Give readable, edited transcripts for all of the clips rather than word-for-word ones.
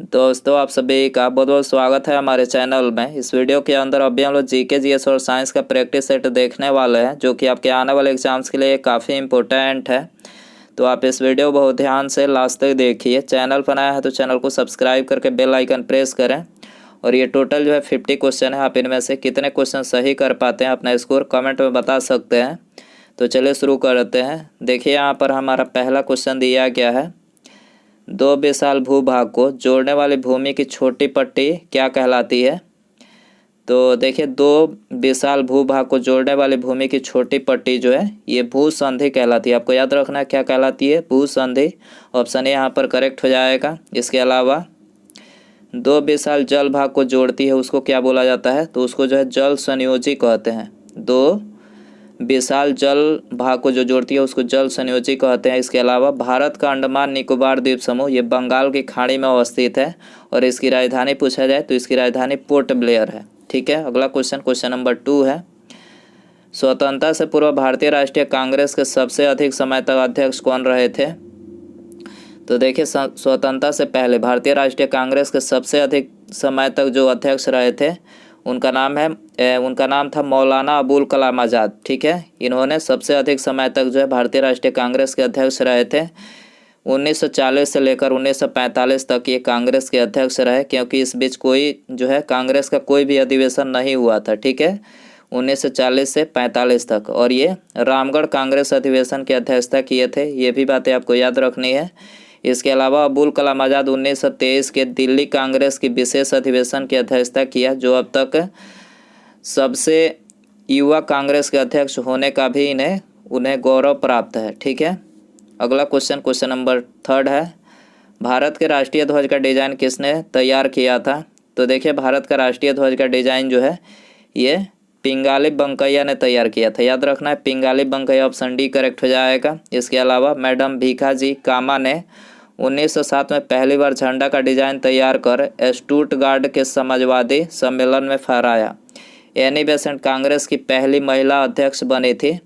दोस्तों, आप सभी का बहुत बहुत स्वागत है हमारे चैनल में। इस वीडियो के अंदर अभी हम लोग जीके जीएस और साइंस का प्रैक्टिस सेट देखने वाले हैं, जो कि आपके आने वाले एग्जाम्स के लिए काफ़ी इम्पोर्टेंट है। तो आप इस वीडियो को बहुत ध्यान से लास्ट तक देखिए। चैनल पर नया है तो चैनल को सब्सक्राइब करके बेल आइकन प्रेस करें। और ये टोटल जो है 50 क्वेश्चन है। आप इनमें से कितने क्वेश्चन सही कर पाते हैं अपना स्कोर कमेंट में बता सकते हैं। तो चलिए शुरू करते हैं। देखिए, यहाँ पर हमारा पहला क्वेश्चन दिया गया है, दो विशाल भूभाग को जोड़ने वाली भूमि की छोटी पट्टी क्या कहलाती है। तो देखिए, दो विशाल भूभाग को जोड़ने वाली भूमि की छोटी पट्टी जो है ये भूसंधि कहलाती है। आपको याद रखना है क्या कहलाती है, भूसंधि। ऑप्शन ए यहाँ पर करेक्ट हो जाएगा। इसके अलावा दो विशाल जल भाग को जोड़ती है उसको क्या बोला जाता है, तो उसको जो है जल संयोजी कहते हैं। दो विशाल जल भाग को जो जोड़ती है उसको जल संयोजी कहते हैं। इसके अलावा भारत का अंडमान निकोबार द्वीप समूह ये बंगाल की खाड़ी में अवस्थित है और इसकी राजधानी पूछा जाए तो इसकी राजधानी पोर्ट ब्लेयर है। ठीक है, अगला क्वेश्चन नंबर 2 है, स्वतंत्रता से पूर्व भारतीय राष्ट्रीय कांग्रेस के सबसे अधिक समय तक अध्यक्ष कौन रहे थे। तो देखिए, स्वतंत्रता से पहले भारतीय राष्ट्रीय कांग्रेस के सबसे अधिक समय तक जो अध्यक्ष रहे थे उनका नाम था मौलाना अबुल कलाम आज़ाद। ठीक है, इन्होंने सबसे अधिक समय तक जो है भारतीय राष्ट्रीय कांग्रेस के अध्यक्ष रहे थे। 1940 से लेकर 1945 तक ये कांग्रेस के अध्यक्ष रहे, क्योंकि इस बीच कोई जो है कांग्रेस का कोई भी अधिवेशन नहीं हुआ था। ठीक है, 1940 से 45 तक। और ये रामगढ़ कांग्रेस अधिवेशन की अध्यक्षता किए थे। ये भी बातें आपको याद रखनी है। इसके अलावा अबुल कलाम आज़ाद 1923 के दिल्ली कांग्रेस की विशेष अधिवेशन की अध्यक्षता किया, जो अब तक सबसे युवा कांग्रेस के अध्यक्ष होने का भी उन्हें गौरव प्राप्त है। ठीक है, अगला क्वेश्चन नंबर 3 है, भारत के राष्ट्रीय ध्वज का डिज़ाइन किसने तैयार किया था। तो देखिए, भारत का राष्ट्रीय ध्वज का डिज़ाइन जो है ये पिंगाली बंकैया ने तैयार किया था। याद रखना है, पिंगाली बंकैया। ऑप्शन डी करेक्ट हो जाएगा। इसके अलावा मैडम भीखाजी कामा ने 1907 में पहली बार झंडा का डिज़ाइन तैयार कर स्टुटगार्ड के समाजवादी सम्मेलन में फहराया। एनी बेसेंट कांग्रेस की पहली महिला अध्यक्ष बनी थी।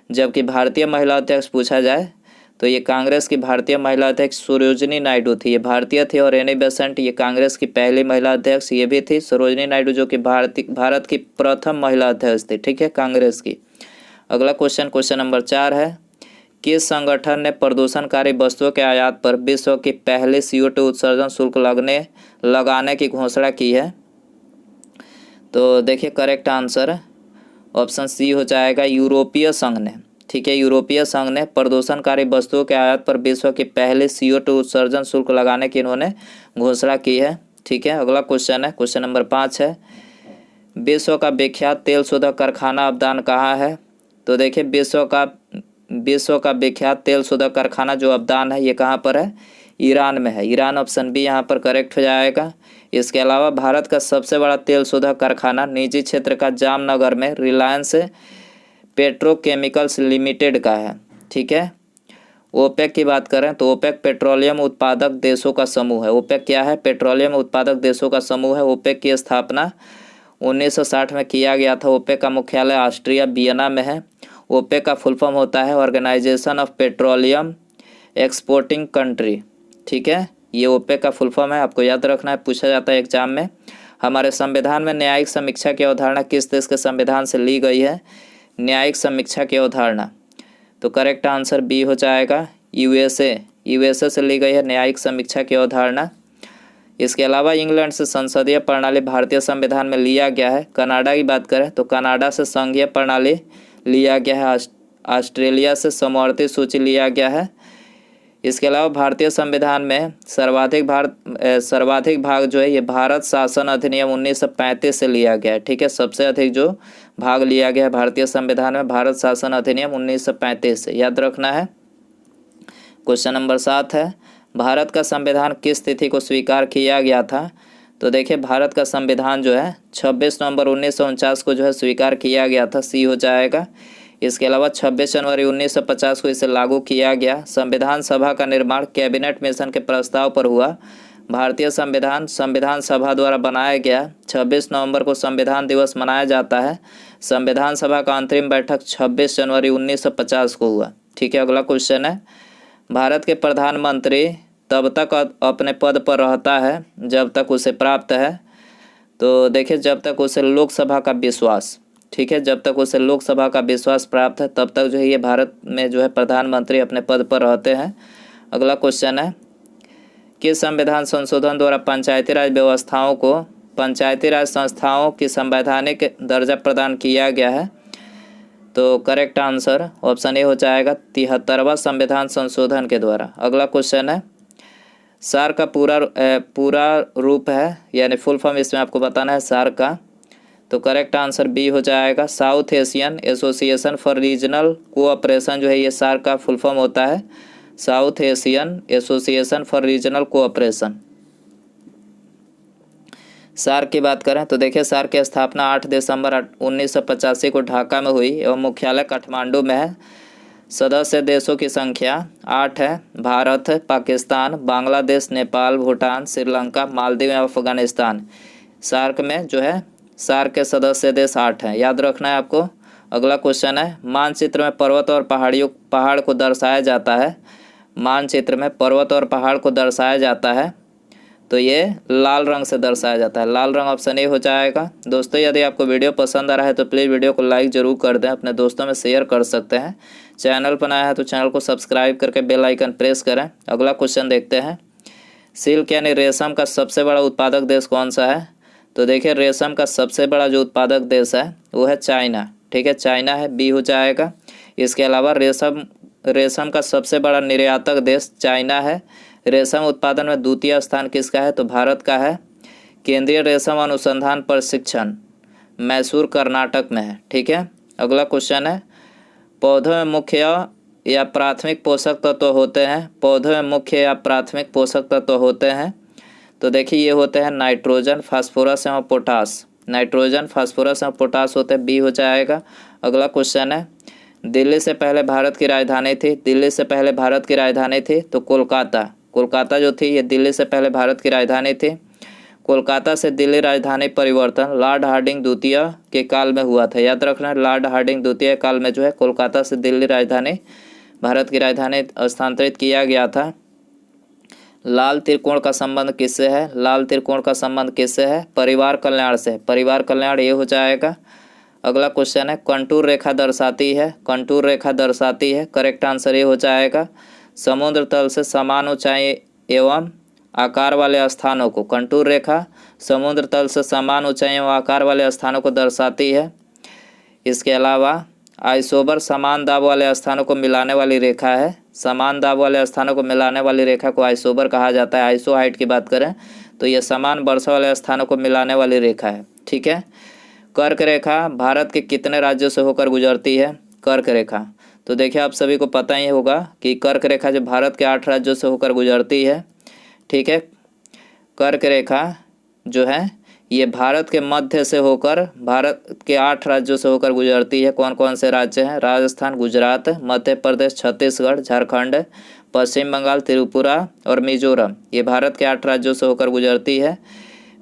जबकि भारतीय महिला अध्यक्ष पूछा जाए तो ये कांग्रेस की भारतीय महिला अध्यक्ष सरोजिनी नायडू थी। ये भारतीय थी। और एनी बेसेंट ये कांग्रेस की पहली महिला अध्यक्ष ये भी थी सरोजिनी नायडू, जो कि भारत की प्रथम महिला अध्यक्ष थी। ठीक है, कांग्रेस की। अगला क्वेश्चन नंबर 4 है, किस संगठन ने प्रदूषणकारी वस्तुओं के आयात पर विश्व की पहली CO2 उत्सर्जन शुल्क लगाने की घोषणा की है। तो देखिए, करेक्ट आंसर ऑप्शन सी हो जाएगा, यूरोपीय संघ ने। ठीक है, यूरोपीय संघ ने प्रदूषणकारी वस्तुओं के आयात पर विश्व की पहली CO2 उत्सर्जन शुल्क लगाने की इन्होंने घोषणा की है। ठीक है, अगला क्वेश्चन नंबर 5 है, विश्व का विख्यात तेल शोधक कारखाना अबदान कहाँ है। तो देखिए, विश्व का विख्यात तेल शोधक कारखाना जो अबदान है ये कहाँ पर है, ईरान में है। ईरान, ऑप्शन बी यहाँ पर करेक्ट हो जाएगा। इसके अलावा भारत का सबसे बड़ा तेल शोधक कारखाना निजी क्षेत्र का जामनगर में रिलायंस पेट्रोकेमिकल्स लिमिटेड का है। ठीक है, ओपेक की बात करें तो ओपेक पेट्रोलियम उत्पादक देशों का समूह है। ओपेक क्या है, पेट्रोलियम उत्पादक देशों का समूह है। ओपेक की स्थापना 1960 में किया गया था। ओपेक का मुख्यालय ऑस्ट्रिया वियना में है। ओपेक का फुल फॉर्म होता है organisation of petroleum exporting country. ठीक है, ये ओपेक का फुल फॉर्म है, आपको याद रखना है, पूछा जाता है एग्जाम में। हमारे संविधान में न्यायिक समीक्षा की अवधारणा किस देश के संविधान से ली गई है, न्यायिक समीक्षा की अवधारणा। तो करेक्ट आंसर बी हो जाएगा, यूएसए से ली गई है न्यायिक समीक्षा की अवधारणा। इसके अलावा इंग्लैंड से संसदीय प्रणाली भारतीय संविधान में लिया गया है। कनाडा की बात करें तो कनाडा से संघीय प्रणाली लिया गया है। ऑस्ट्रेलिया से समवर्ती सूची लिया गया है। इसके अलावा भारतीय संविधान में सर्वाधिक भाग जो है ये भारत शासन अधिनियम 1935 से लिया गया है। ठीक है, सबसे अधिक जो भाग लिया गया है भारतीय संविधान में भारत शासन अधिनियम 1935 से, याद रखना है। क्वेश्चन नंबर 7 है, भारत का संविधान किस तिथि को स्वीकार किया गया था। तो देखिए, भारत का संविधान जो है 26 नवंबर 1949 को जो है स्वीकार किया गया था। सी हो जाएगा। इसके अलावा 26 जनवरी 1950 को इसे लागू किया गया। संविधान सभा का निर्माण कैबिनेट मिशन के प्रस्ताव पर हुआ। भारतीय संविधान सभा द्वारा बनाया गया। 26 नवंबर को संविधान दिवस मनाया जाता है। संविधान सभा का अंतरिम बैठक 26 जनवरी 1950 को हुआ। ठीक है, अगला क्वेश्चन है, भारत के प्रधानमंत्री तब तक अपने पद पर रहता है जब तक उसे प्राप्त है। तो देखिए, जब तक उसे लोकसभा का विश्वास, ठीक है, जब तक उसे लोकसभा का विश्वास प्राप्त है तब तक जो है ये भारत में जो है प्रधानमंत्री अपने पद पर रहते हैं। अगला क्वेश्चन है, किस संविधान संशोधन द्वारा पंचायती राज व्यवस्थाओं को पंचायती राज संस्थाओं की संवैधानिक दर्जा प्रदान किया गया है? तो करेक्ट आंसर ऑप्शन ए हो जाएगा 73वां संविधान संशोधन के द्वारा। अगला क्वेश्चन है, सार का पूरा रूप है, यानी फुल फॉर्म इसमें आपको बताना है सार का। तो करेक्ट आंसर बी हो जाएगा, South Asian association for regional cooperation जो है ये सार का फुल फॉर्म होता है, South Asian association for regional cooperation. SAARC की बात करें तो देखिए, सार्क की स्थापना 8 दिसंबर 1985 को ढाका में हुई एवं मुख्यालय काठमांडू में है। सदस्य देशों की संख्या 8 है, भारत, पाकिस्तान, बांग्लादेश, नेपाल, भूटान, श्रीलंका, मालदीव एवं अफगानिस्तान। सार्क में जो है सार्क के सदस्य देश 8 हैं, याद रखना है आपको। अगला क्वेश्चन है, मानचित्र में पर्वत और पहाड़ को दर्शाया जाता है। मानचित्र में पर्वत और पहाड़ को दर्शाया जाता है तो ये लाल रंग से दर्शाया जाता है, लाल रंग ऑप्शन ए हो जाएगा। दोस्तों, यदि आपको वीडियो पसंद आ रहा है तो प्लीज़ वीडियो को लाइक ज़रूर कर दें, अपने दोस्तों में शेयर कर सकते हैं। चैनल पर नया है तो चैनल को सब्सक्राइब करके बेल आइकन प्रेस करें। अगला क्वेश्चन देखते हैं, सिल्क यानी रेशम का सबसे बड़ा उत्पादक देश कौन सा है? तो देखिए, रेशम का सबसे बड़ा जो उत्पादक देश है वो है चाइना, ठीक है, चाइना है, बी हो जाएगा। इसके अलावा रेशम का सबसे बड़ा निर्यातक देश चाइना है। रेशम उत्पादन में द्वितीय स्थान किसका है? तो भारत का है। केंद्रीय रेशम अनुसंधान प्रशिक्षण मैसूर कर्नाटक में है, ठीक है। अगला क्वेश्चन है, पौधों में मुख्य या प्राथमिक पोषक तत्व होते हैं। पौधों में मुख्य या प्राथमिक पोषक तत्व होते हैं तो देखिए ये होते हैं नाइट्रोजन, फास्फोरस एवं पोटास। नाइट्रोजन, फास्फोरस एवं पोटास होते हैं, बी हो जाएगा। अगला क्वेश्चन है, दिल्ली से पहले भारत की राजधानी थी। दिल्ली से पहले भारत की राजधानी थी तो कोलकाता जो थी ये दिल्ली से पहले भारत की राजधानी थी। कोलकाता से दिल्ली राजधानी परिवर्तन लॉर्ड हार्डिंग द्वितीय के काल में हुआ था, याद रखना। लॉर्ड हार्डिंग द्वितीय काल में जो है कोलकाता से दिल्ली राजधानी भारत की राजधानी स्थानांतरित किया गया था। लाल त्रिकोण का संबंध किससे है? लाल त्रिकोण का संबंध किससे है? परिवार कल्याण से। परिवार कल्याण ये हो जाएगा। अगला क्वेश्चन है, कंटूर रेखा दर्शाती है। कंटूर रेखा दर्शाती है, करेक्ट आंसर ये हो जाएगा। समुद्र तल से समान ऊंचाई एवं आकार वाले स्थानों को, कंटूर रेखा समुद्र तल से समान ऊंचाई एवं आकार वाले स्थानों को दर्शाती है। इसके अलावा आइसोबर समान दाब वाले स्थानों को मिलाने वाली रेखा है। समान दाब वाले स्थानों को मिलाने वाली रेखा को आइसोबर कहा जाता है। आइसो हाइट की बात करें तो ये समान वर्षा वाले स्थानों को मिलाने वाली रेखा है, ठीक है। कर्क रेखा भारत के कितने राज्यों से होकर गुजरती है? कर्क रेखा, तो देखिए आप सभी को पता ही होगा कि कर्क रेखा जो भारत के 8 राज्यों से होकर गुजरती है, ठीक है। कर्क रेखा जो है ये भारत के मध्य से होकर भारत के 8 राज्यों से होकर गुजरती है। कौन कौन से राज्य हैं? राजस्थान, गुजरात, मध्य प्रदेश, छत्तीसगढ़, झारखंड, पश्चिम बंगाल, त्रिपुरा और मिजोरम। ये भारत के 8 राज्यों से होकर गुजरती है।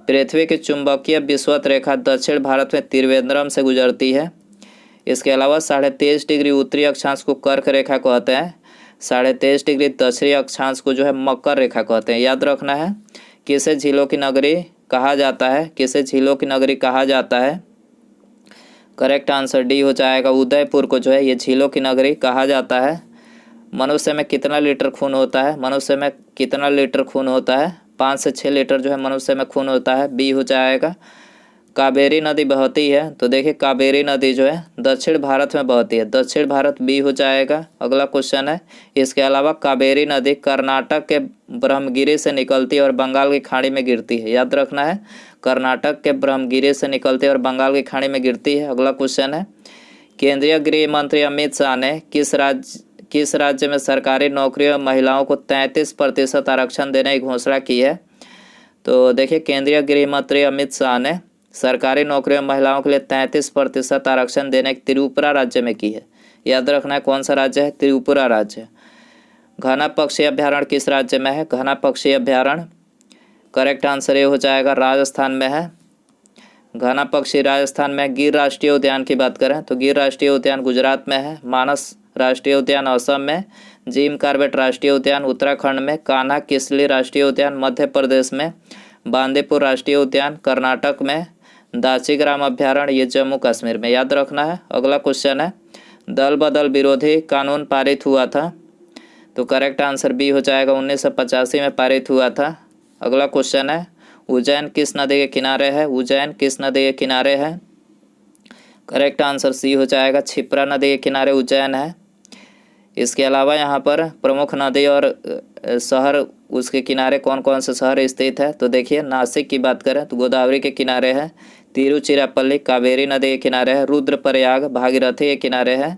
पृथ्वी की चुंबकीय विषुवत रेखा दक्षिण भारत में त्रिवेंद्रम से गुजरती है। इसके अलावा 23.5 डिग्री उत्तरी अक्षांश को कर्क रेखा कहते हैं। 23.5 डिग्री दक्षिणी अक्षांश को जो है मकर रेखा कहते हैं, याद रखना है। किसे झीलों की नगरी कहा जाता है? किसे झीलों की नगरी कहा जाता है? करेक्ट आंसर डी हो जाएगा। उदयपुर को जो है ये झीलों की नगरी कहा जाता है। मनुष्य में कितना लीटर खून होता है? मनुष्य में कितना लीटर खून होता है? 5 से 6 लीटर जो है मनुष्य में खून होता है, बी हो जाएगा। कावेरी नदी बहती है तो देखिए कावेरी नदी जो है दक्षिण भारत में बहती है, दक्षिण भारत, बी हो जाएगा। अगला क्वेश्चन है, इसके अलावा कावेरी नदी कर्नाटक के ब्रह्मगिरी से निकलती है और बंगाल की खाड़ी में गिरती है, याद रखना है। कर्नाटक के ब्रह्मगिरी से निकलती है और बंगाल की खाड़ी में गिरती है। अगला क्वेश्चन है, केंद्रीय गृह मंत्री अमित शाह ने किस राज्य में सरकारी नौकरियों में महिलाओं को 33% आरक्षण देने की घोषणा की है? तो देखिए केंद्रीय गृह मंत्री अमित शाह ने सरकारी नौकरियों में महिलाओं के लिए 33% आरक्षण देने की त्रिपुरा राज्य में की है, याद रखना है। कौन सा राज्य है? त्रिपुरा राज्य। घना पक्षी अभ्यारण्य किस राज्य में है? घना पक्षी अभ्यारण्य, करेक्ट आंसर ये हो जाएगा, राजस्थान में है। घना पक्षी राजस्थान में। गिर राष्ट्रीय उद्यान की बात करें तो गिर राष्ट्रीय उद्यान गुजरात में है। मानस राष्ट्रीय उद्यान असम में, जिम कॉर्बेट राष्ट्रीय उद्यान उत्तराखंड में, कान्हा किसली राष्ट्रीय उद्यान मध्य प्रदेश में, बांदीपुर राष्ट्रीय उद्यान कर्नाटक में, दासीग्राम अभ्यारण्य ये जम्मू कश्मीर में। याद रखना है। अगला क्वेश्चन है, दल बदल विरोधी कानून पारित हुआ था? तो करेक्ट आंसर बी हो जाएगा, 1985 में पारित हुआ था। अगला क्वेश्चन है, उज्जैन किस नदी के किनारे है? उज्जैन किस नदी के किनारे है? करेक्ट आंसर सी हो जाएगा, क्षिप्रा नदी के किनारे उज्जैन है। इसके अलावा यहाँ पर प्रमुख नदी और शहर उसके किनारे कौन कौन से शहर स्थित है? तो देखिए, नासिक की बात करें तो गोदावरी के किनारे है, तिरुचिरापल्ली कावेरी नदी के किनारे है, रुद्रप्रयाग भागीरथी के किनारे है।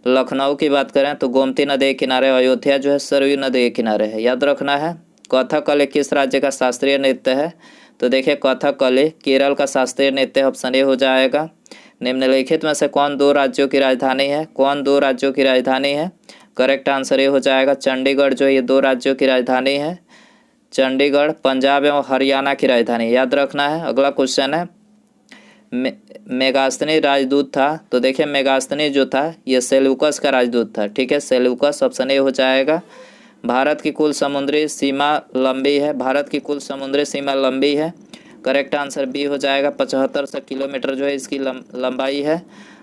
लखनऊ की बात करें तो गोमती नदी के किनारे, अयोध्या जो है सरयू नदी के किनारे है। याद रखना है। कथकली किस राज्य का शास्त्रीय नृत्य है? तो देखिए, कथकली केरल का शास्त्रीय नृत्य, ऑप्शन ए हो जाएगा। निम्नलिखित में से कौन दो राज्यों की राजधानी है? कौन दो राज्यों की राजधानी है? करेक्ट आंसर ये हो जाएगा, चंडीगढ़ जो है ये दो राज्यों की राजधानी है। चंडीगढ़ पंजाब एवं हरियाणा की राजधानी, याद रखना है। अगला क्वेश्चन है, मेगास्थनी राजदूत था? तो देखिए, मेगास्थनी जो था ये सेल्यूकस का राजदूत था। ठीक है, सेल्यूकस, ऑप्शन ए हो जाएगा। भारत की कुल समुद्री सीमा लंबी है? भारत की कुल समुद्री सीमा लंबी है। करेक्ट आंसर बी हो जाएगा, 7500 किलोमीटर जो है इसकी लंबाई है।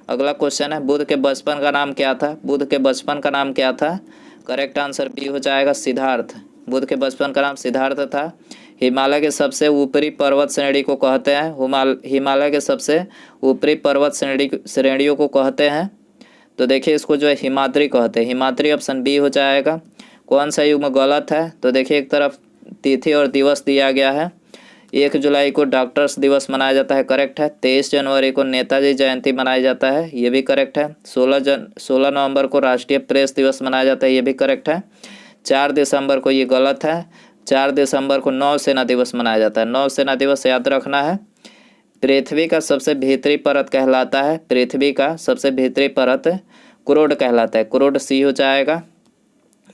अगला क्वेश्चन है, बुद्ध के बचपन का नाम क्या था? बुद्ध के बचपन का नाम क्या था? करेक्ट आंसर बी हो जाएगा, सिद्धार्थ। बुद्ध के बचपन का नाम सिद्धार्थ था। हिमालय के सबसे ऊपरी पर्वत श्रेणी को कहते हैं? हिमालय के सबसे ऊपरी पर्वत श्रेणियों को कहते हैं? तो देखिए, इसको जो है हिमाद्री कहते हैं। हिमाद्री, ऑप्शन बी हो जाएगा। कौन सा युग्म गलत है? तो देखिए, एक तरफ तिथि और दिवस दिया गया है। 1 जुलाई को डॉक्टर्स दिवस मनाया जाता है, करेक्ट है। 23 जनवरी को नेताजी जयंती मनाया जाता है, ये भी करेक्ट है। 16 नवंबर को राष्ट्रीय प्रेस दिवस मनाया जाता है, ये भी करेक्ट है। 4 दिसंबर को ये गलत है। 4 दिसंबर को नौसेना दिवस मनाया जाता है। नौसेना दिवस याद रखना है। पृथ्वी का सबसे भीतरी परत कहलाता है? पृथ्वी का सबसे भीतरी परत क्रोड कहलाता है। क्रोड सी हो जाएगा।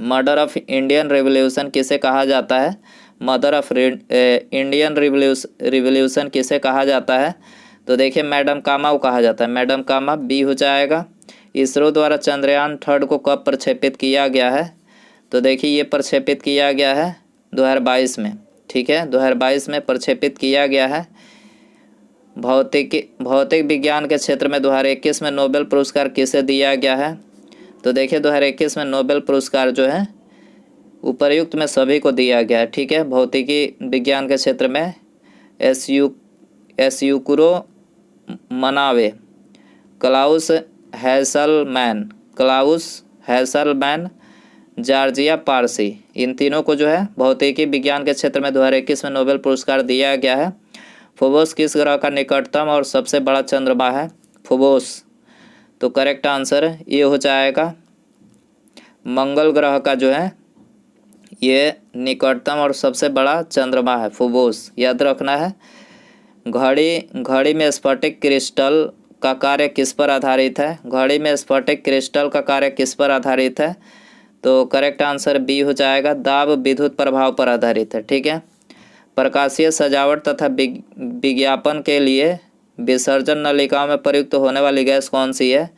मदर ऑफ इंडियन रिवॉल्यूशन किसे कहा जाता है? मदर ऑफ इंडियन रिवॉल्यूशन किसे कहा जाता है? तो देखिए, मैडम कामा को कहा जाता है। मैडम कामा, बी हो जाएगा। इसरो द्वारा चंद्रयान 3 को कब प्रक्षेपित किया गया है? तो देखिए, ये प्रक्षेपित किया गया है 2022 में। ठीक है, 2022 में प्रक्षेपित किया गया है। भौतिक विज्ञान के क्षेत्र में 2021 में नोबेल पुरस्कार किसे दिया गया है? तो देखिए, 2021 में नोबेल पुरस्कार जो है उपर्युक्त में सभी को दिया गया है। ठीक है, भौतिकी विज्ञान के क्षेत्र में एसयूकुरो मनावे, क्लाउस हैसलमैन, जॉर्जिया पारसी, इन तीनों को जो है भौतिकी विज्ञान के क्षेत्र में 2021 में नोबेल पुरस्कार दिया गया है। फोबोस किस ग्रह का निकटतम और सबसे बड़ा चंद्रमा है? फोबोस, तो करेक्ट आंसर ये हो जाएगा, मंगल ग्रह का जो है ये निकटतम और सबसे बड़ा चंद्रमा है, फोबोस। याद रखना है। घड़ी में स्फटिक क्रिस्टल का कार्य किस पर आधारित है? घड़ी में स्फटिक क्रिस्टल का कार्य किस पर आधारित है? तो करेक्ट आंसर बी हो जाएगा, दाब विद्युत प्रभाव पर आधारित है। ठीक है, प्रकाशीय सजावट तथा विज्ञापन के लिए विसर्जन नलिकाओं में प्रयुक्त होने वाली गैस कौन सी है?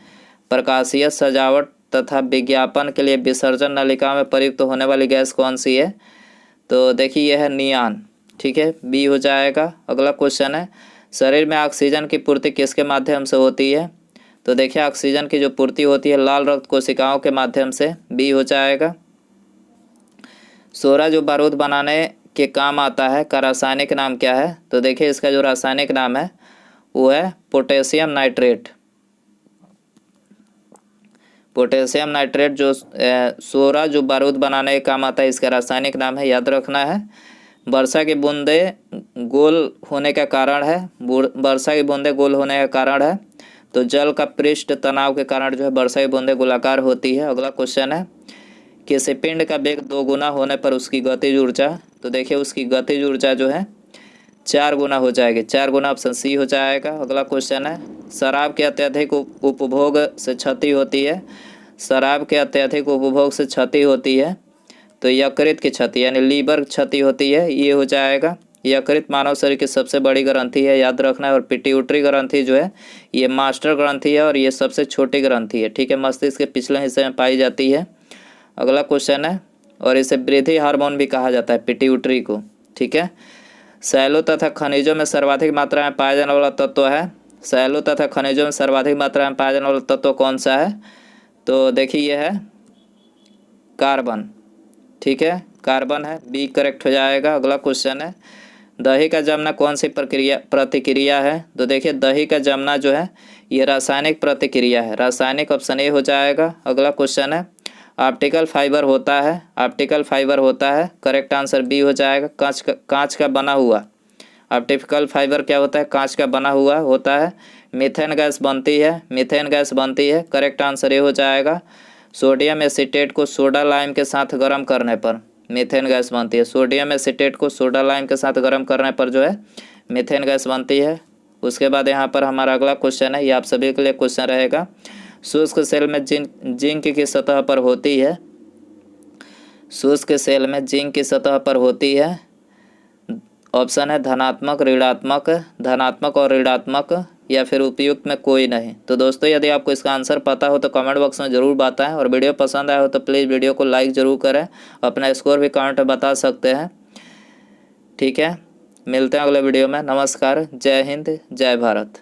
प्रकाशीय सजावट तथा विज्ञापन के लिए विसर्जन नलिकाओं में प्रयुक्त होने वाली गैस कौन सी है? तो देखिए, यह है नियान। ठीक है, बी हो जाएगा। अगला क्वेश्चन है, शरीर में ऑक्सीजन की पूर्ति किसके माध्यम से होती है? तो देखिए, ऑक्सीजन की जो पूर्ति होती है लाल रक्त कोशिकाओं के माध्यम से, बी हो जाएगा। सोरा जो बारूद बनाने के काम आता है का रासायनिक नाम क्या है? तो देखिए, इसका जो रासायनिक नाम है वो है पोटेशियम नाइट्रेट। पोटेशियम नाइट्रेट जो सोरा जो बारूद बनाने के काम आता है, इसका रासायनिक नाम है, याद रखना है। वर्षा की बूंदें गोल होने का कारण है? वर्षा की बूंदें गोल होने का कारण है तो जल का पृष्ठ तनाव के कारण जो है वर्षा की बूंदें गोलाकार होती है। अगला क्वेश्चन है, किसी पिंड का वेग 2 गुना होने पर उसकी गतिज ऊर्जा? तो देखिए, उसकी गतिज ऊर्जा जो है 4 गुना हो जाएगी। 4 गुना, ऑप्शन सी हो जाएगा। अगला क्वेश्चन है, शराब के अत्यधिक उपभोग से क्षति होती है? शराब के अत्यधिक उपभोग से क्षति होती है तो यकृत की क्षति यानी लीवर क्षति होती है, ये हो जाएगा। यकृत मानव शरीर की सबसे बड़ी ग्रंथि है, याद रखना है। और पिट्यूटरी ग्रंथि जो है ये मास्टर ग्रंथि है और ये सबसे छोटी ग्रंथि है। ठीक है, मस्तिष्क के पिछले हिस्से में पाई जाती है। अगला क्वेश्चन है, और इसे वृद्धि हार्मोन भी कहा जाता है, पिट्यूटरी को। ठीक है। सैलों तथा खनिजों में सर्वाधिक मात्रा में पाया जाने वाला तत्व है, सैलों तथा खनिजों में सर्वाधिक मात्रा में पाया जाने वाला तत्व कौन सा है? तो देखिए ये है कार्बन। ठीक है, कार्बन है, बी करेक्ट हो जाएगा। अगला क्वेश्चन है, दही का जमना कौन सी प्रतिक्रिया है? तो देखिए दही का जमना जो है ये रासायनिक प्रतिक्रिया है, रासायनिक, ऑप्शन ए हो जाएगा। अगला क्वेश्चन है, ऑप्टिकल फाइबर होता है, ऑप्टिकल फाइबर होता है, करेक्ट आंसर बी हो जाएगा। कांच का बना हुआ, ऑप्टिकल फाइबर क्या होता है? कांच का बना हुआ होता है। मीथेन गैस बनती है, मीथेन गैस बनती है, करेक्ट आंसर ए हो जाएगा। सोडियम एसीटेट को सोडा लाइम के साथ गर्म करने पर मीथेन गैस बनती है, सोडियम एसीटेट को सोडा लाइम के साथ गर्म करने पर जो है मीथेन गैस बनती है। उसके बाद यहाँ पर हमारा अगला क्वेश्चन है, ये आप सभी के लिए क्वेश्चन रहेगा, शुष्क सेल में जिंक की सतह पर होती है, शुष्क सेल में जिंक की सतह पर होती है, ऑप्शन है धनात्मक, ऋणात्मक, धनात्मक और ऋणात्मक, या फिर उपयुक्त में कोई नहीं। तो दोस्तों यदि आपको इसका आंसर पता हो तो कमेंट बॉक्स में ज़रूर बताएं, और वीडियो पसंद आया हो तो प्लीज़ वीडियो को लाइक ज़रूर करें, अपना स्कोर भी कमेंट में बता सकते हैं। ठीक है, मिलते हैं अगले वीडियो में। नमस्कार, जय हिंद, जय भारत।